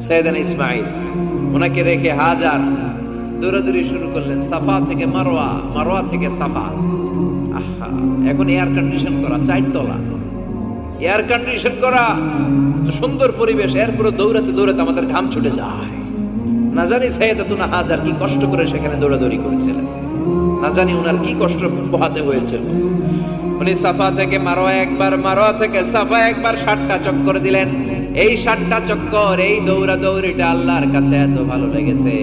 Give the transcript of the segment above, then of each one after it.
সাইয়েদানা ইসমাঈল, ওনাকে রেখে হাজার দৌড়াদৌড়ি শুরু করলেন সাফা থেকে মারওয়া, মারওয়া থেকে সাফা। আহা, এখন এয়ার কন্ডিশন করা, 4 তলা এয়ার কন্ডিশন করা, তো সুন্দর পরিবেশ, এরপরে দৌড়াতে দৌড়াতে আমাদের ঘাম ছুটে যায়। না জানি সাইয়েদাতুনা হাজার কি কষ্ট করে সেখানে দৌড়াদৌড়ি করেছিলেন, না জানি উনার কি কষ্ট পোহাতে হয়েছিল। উনি সাফা থেকে মারওয়া একবার, মারওয়া থেকে সাফা একবার 7টা চক্কর দিলেন। এই 7টা চক্কর, এই দৌড়াদৌড়িটা আল্লাহর কাছে এত ভালো লেগেছে,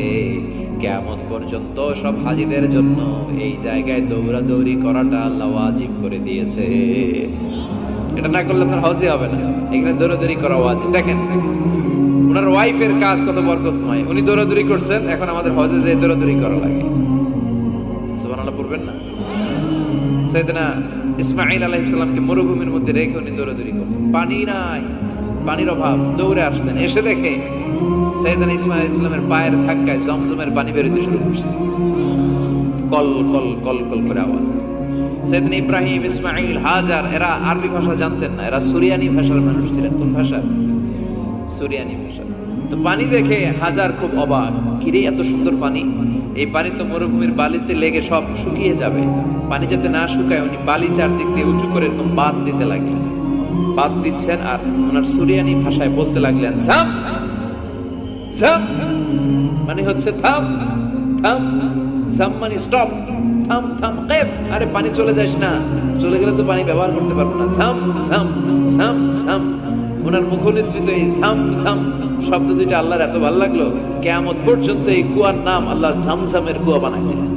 কিয়ামত পর্যন্ত সব হাজীদের জন্য এই জায়গায় দৌড়াদৌড়ি করাটা আল্লাহ ওয়াজিব করে দিয়েছে। এটা না করলে আপনার হজই হবে না, এখানে দৌড়াদৌড়ি করা ওয়াজিব। দেখেন ওনার ওয়াইফের কাজ কত বরকতময়, উনি দৌড়াদৌড়ি করছেন, এখন আমাদের হজে যে দৌড়াদৌড়ি করা লাগে। সুবহানাল্লাহ পড়বেন না? সাইয়েদনা ইসমাঈল আলাইহিস সালামকে মরুভূমির মধ্যে রেখে উনি দৌড়াদৌড়ি করতেন, পানি নাই, পানির অভাব, দৌড়ে আসলেন, এসে দেখে সাইয়েদনা ইসমাঈল আলাইহিস সালামের পায়ের ধাক্কায় জমজমের পানি বেরোতে শুরু করছে, কল কল কল কল করে আওয়াজ। সাইয়েদনা ইব্রাহিম, ইসমাঈল, হাজার এরা আরবি ভাষা জানতেন না, এরা সুরিয়ানি ভাষার মানুষ ছিলেন। কোন ভাষা? সুরিয়ানি ভাষা। তো পানি দেখে হাজার খুব অবাক, কিরে এত সুন্দর পানি, এই পানি তো মরুভূমির বালিতে লেগে সব শুকিয়ে যাবে, পানি যাতে না শুকায় উনি বালি চারদিক দিয়ে উঁচু করে এরকম বাঁধ দিতে লাগলেন। বাঁধ দিচ্ছেন আর ওনার সুরিয়ানি ভাষায় বলতে লাগলেন ঝাম ঝাম, মানে হচ্ছে থাম থাম, ঝাম মানে স্টপ, থাম থাম, কেফ, আরে পানি চলে যাস না, চলে গেলে তো পানি ব্যবহার করতে পারবো না, ঝাম ঝাম ঝাম ঝাম। ওনার মুখ নিঃসৃত এই ঝাম ঝাম শব্দ দুইটা আল্লাহর এত ভালো লাগলো, কিয়ামত পর্যন্ত এই কুয়ার নাম আল্লাহ ঝামঝামের কুয়া বানাই দিলেন।